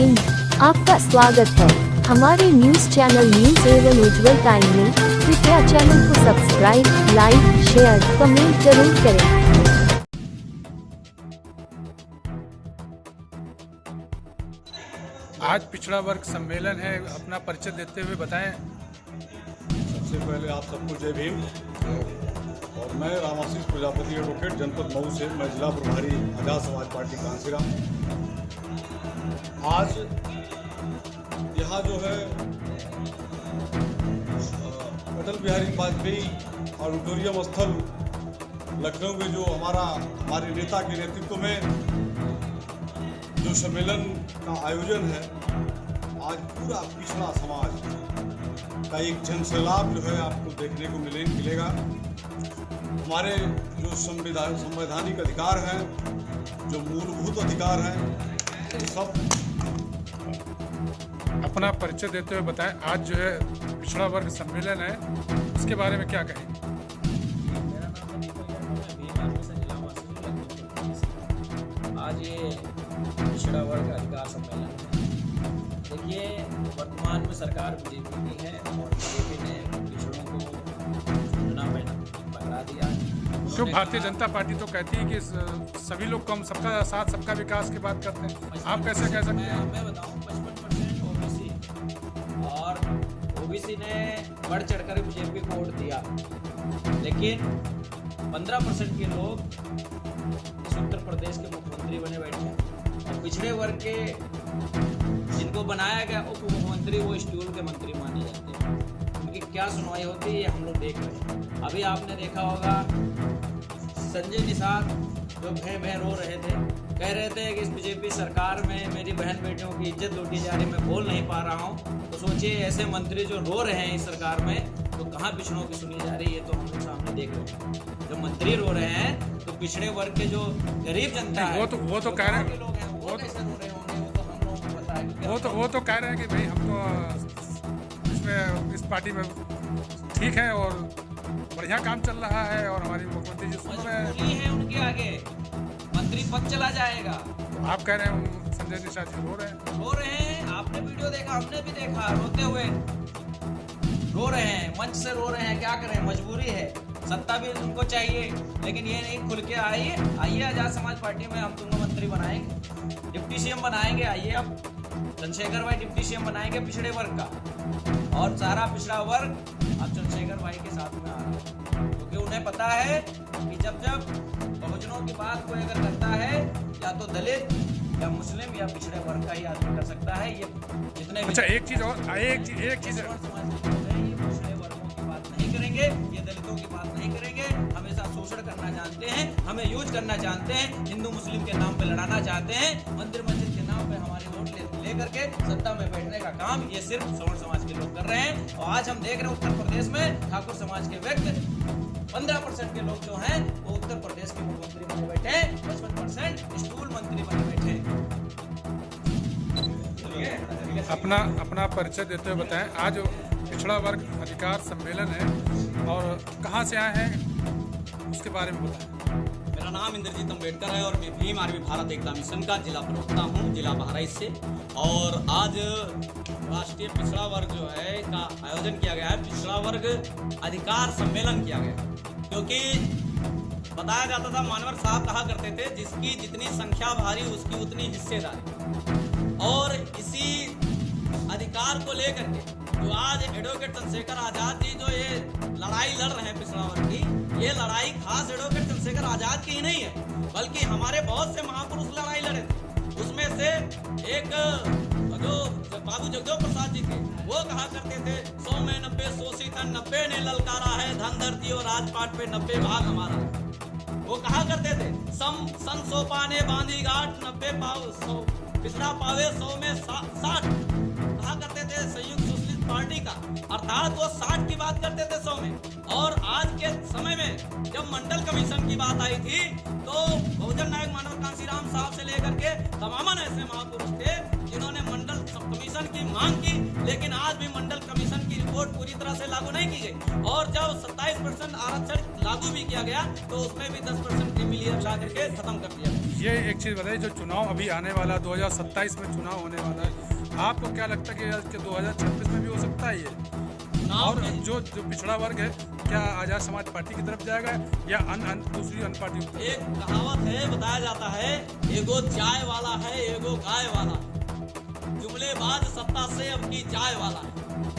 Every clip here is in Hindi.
हिंद, आपका स्वागत है हमारे न्यूज चैनल न्यूज एवं उज्जवल टाइम में। कृपया चैनल को सब्सक्राइब, लाइक, शेयर, कमेंट जरूर करें। आज पिछड़ा वर्ग सम्मेलन है, अपना परिचय देते हुए बताएं। सबसे पहले आप सबको जय भीम। और मैं रामाशीष प्रजापति एडवोकेट, जनपद मऊ से मैं जिला प्रभारी आजाद समाज पार्टी कांसीराम। आज यहाँ जो है अटल बिहारी वाजपेयी ऑडिटोरियम स्थल लखनऊ में जो हमारे नेता के नेतृत्व में जो सम्मेलन का आयोजन है, आज पूरा पिछड़ा समाज का एक जनसैलाब जो है आपको देखने को मिलेगा। हमारे जो संवैधानिक अधिकार हैं, जो मूलभूत अधिकार हैं, वो सब। अपना परिचय देते हुए बताएं। आज जो है पिछड़ा वर्ग सम्मेलन है, इसके बारे में क्या कहें। मेरा नाम आज ये पिछड़ा वर्ग अधिकार सम्मेलन है। देखिए, वर्तमान में सरकार बीजेपी की है और बीजेपी ने पिछड़ों को चुनना पकड़ा दिया। जो भारतीय जनता पार्टी तो कहती है कि सभी लोग कम, सबका साथ, सबका विकास की बात करते हैं। आप कैसे कह सकते हैं? मैं बताऊं, 55% ओबीसी और ओबीसी ने बढ़ चढ़कर बीजेपी को वोट दिया, लेकिन 15% के लोग इस उत्तर प्रदेश के मुख्यमंत्री बने बैठे हैं और पिछड़े वर्ग के जिनको बनाया गया उप मुख्यमंत्री वो स्टूल के मंत्री माने जाते हैं। उनकी क्या सुनवाई होती है हम लोग देख रहे हैं। अभी आपने देखा होगा संजय निषाद जो भय रो रहे थे, कह रहे थे कि इस बीजेपी सरकार में मेरी बहन बेटियों की इज्जत लूटी जा रही, मैं बोल नहीं पा रहा हूँ। तो सोचिए, ऐसे मंत्री जो रो रहे हैं इस सरकार में, तो कहाँ पिछड़ों की सुनी जा रही है? तो हम लोग सामने देख रहे हैं, जब मंत्री रो रहे हैं तो पिछड़े वर्ग के जो गरीब जनता है, वो तो कह रहे हैं, लोग हैं, वो कैसे रो रहे होंगे? वो तो हम लोगों को पता है। वो तो कह रहे हैं कि भाई हम तो इसमें इस पार्टी में ठीक है और बढ़िया काम चल रहा है और हमारी मुख्यमंत्री जी सुन रहे हैं। मजबूरी है उनके आगे, मंत्री पद चला जाएगा। तो आप कह रहे हैं संजय निषाद जी रो रहे हैं। आपने वीडियो देखा, हमने भी देखा, रोते हुए रो रहे हैं, मंच से रो रहे हैं। क्या करें, मजबूरी है, सत्ता भी उनको चाहिए, लेकिन ये नहीं खुल के आइए आजाद समाज पार्टी में हम तुमको मंत्री बनाएंगे, डिप्टी सीएम बनाएंगे। आइए, अब चंद्रशेखर भाई डिप्टी सीएम बनाएंगे पिछड़े वर्ग का, और सारा पिछड़ा वर्ग अब चंद्रशेखर भाई के साथ में आ रहा है, क्योंकि उन्हें पता है कि जब बहुजनों की बात कोई अगर करता है, या तो दलित या मुस्लिम या पिछड़े वर्ग का ही आदमी कर सकता है। ये जितने अच्छा, एक चीज पिछड़े वर्गों की बात नहीं करेंगे, ये दलितों की बात नहीं करेंगे। हमेशा शोषण करना जानते हैं, हमें यूज करना जानते हैं, हिंदू मुस्लिम के नाम पे लड़ाना चाहते हैं, मंदिर मस्जिद के नाम पे हमारे वोट लेकर के सत्ता में बैठने का काम ये सिर्फ सवर्ण समाज के लोग कर रहे हैं। और आज हम देख रहे हैं उत्तर प्रदेश में ठाकुर समाज के व्यक्ति 15% के लोग जो हैं वो उत्तर प्रदेश के मुख्यमंत्री बने बैठे हैं, 55% स्टूल मंत्री बने बैठे हैं। अपना परिचय देते हुए बताएं। आज पिछड़ा वर्ग अधिकार सम्मेलन है और कहाँ से आए हैं उसके बारे में बताएं। मेरा नाम इंद्रजीत अम्बेडकर है और मैं भीम आर्मी भारत एकता मिशन का जिला प्रवक्ता हूँ, जिला बहराइच से। और आज राष्ट्रीय पिछड़ा वर्ग जो है का आयोजन किया गया है, पिछड़ा वर्ग अधिकार सम्मेलन किया गया, क्योंकि बताया जाता था, मानवर साहब कहा करते थे, जिसकी जितनी संख्या भारी उसकी उतनी हिस्सेदारी। और इसी अधिकार को लेकर के जो आज एडवोकेट चंद्रशेखर आजाद जी जो ये लड़ाई लड़ रहे हैं पिछड़ा वर्ग की, ये लड़ाई खास एडवोकेट चंद्रशेखर आजाद की ही नहीं है, बल्कि हमारे बहुत से महापुरुष लड़ाई लड़े थे। उसमें से एक जो बाबू जगदेव प्रसाद जी थे, वो कहा करते थे, 100 में 90 शोषित, 90 ने ललकारा है, धन धरती और राजपाट पे 90 भाग हमारा है। वो कहा करते थे, सन 100 पाने बांधी घाट, 90 पाव 100 पिछड़ा पावे 100 में 60 कहा करते थे संयुक्त सोशलिस्ट पार्टी का, अर्थात वो 60 की बात करते थे 100 में। और आज के समय में जब मंडल कमीशन की बात आई थी, तो बहुजन नायक मानव कांसीराम साहब से लेकर के तमाम ऐसे महापुरुष थे जिन्होंने मंडल कमीशन की मांग की, लेकिन आज भी मंडल कमीशन की रिपोर्ट वोट पूरी तरह से लागू नहीं की गई, और जब 27% आरक्षण लागू भी किया गया तो उसमें भी 10% क्रीमिलेयर ला करके खत्म कर दिया। ये एक चीज़ बताइए, जो चुनाव अभी आने वाला 2027 में चुनाव होने वाला है, आपको क्या लगता है कि 2026 में भी हो सकता है ये? और जो पिछड़ा वर्ग है, क्या आजाद समाज पार्टी की तरफ जाएगा या दूसरी अन्य पार्टी? एक कहावत है, बताया जाता है, एगो चाय वाला है एगो गाय वाला, जुमलेबाज सत्ता से अब की चाय वाला है।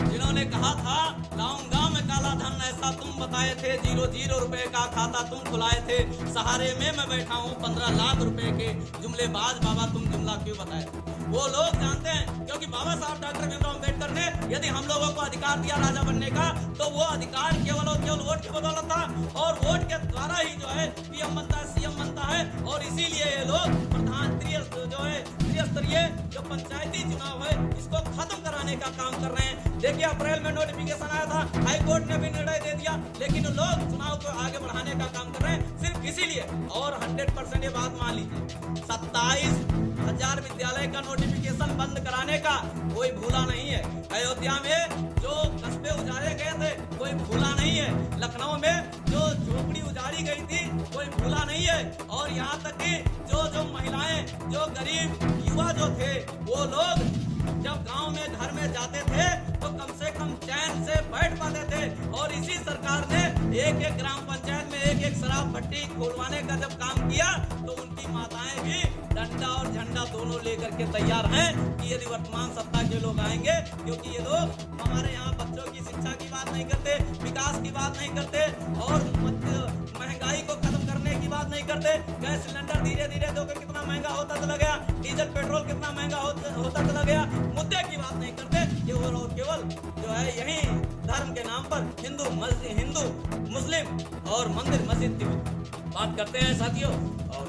जिन्होंने कहा था लाऊंगा मैं काला धन, ऐसा तुम बताए थे, 0 रुपए का खाता तुम खुलाए थे, सहारे में मैं बैठा हूँ 15 लाख रुपए के, जुमलेबाज बाबा तुम जुमला क्यों बताए? वो लोग जानते हैं, क्योंकि बाबा साहब डॉक्टर भीमराव अम्बेडकर ने यदि हम लोगों को अधिकार दिया राजा बनने का, तो वो अधिकार केवल और केवल वोट की बदौलत था, और वोट के द्वारा ही जो है पीएम बनता है, सीएम बनता है, और इसीलिए ये लोग प्रधान त्रिस्तरीय जो पंचायती चुनाव है इसको खत्म कराने का काम कर रहे हैं। देखिए अप्रैल में नोटिफिकेशन आया था, हाई कोर्ट ने भी निर्णय दे दिया, लेकिन लोग चुनाव को आगे बढ़ाने का काम कर रहे हैं सिर्फ इसीलिए। और 100% ये बात मान लीजिए, 27,000 विद्यालय का नोटिफिकेशन बंद कराने का कोई भूला नहीं है। अयोध्या में जो कस्बे उजाड़े गए थे कोई भूला नहीं है, लखनऊ में जो झोपड़ी उजाड़ी गई थी कोई भूला नहीं है, और यहाँ तक कि जो महिलाएं, जो गरीब युवा जो थे, वो लोग जब गांव में घर में जाते थे तो कम से कम चैन से बैठ पाते थे। और इसी सरकार ने एक एक ग्राम पंचायत में एक एक शराब भट्टी खोलवाने का जब काम किया तो उनकी माताएं भी डंडा और झंडा दोनों लेकर के तैयार हैं कि यदि वर्तमान सत्ता के लोग आएंगे, क्योंकि ये लोग हमारे यहाँ बच्चों की शिक्षा की बात नहीं करते, विकास की बात नहीं करते, और महंगाई को खत्म करने की बात नहीं करते। गैस सिलेंडर धीरे धीरे जो कितना महंगा होता चला गया, डीजल पेट्रोल कितना महंगा होता चला गया, मुद्दे की बात नहीं करते, केवल और केवल जो है यही धर्म के नाम पर हिंदू मुस्लिम और मंदिर मस्जिद की बात करते हैं साथियों। और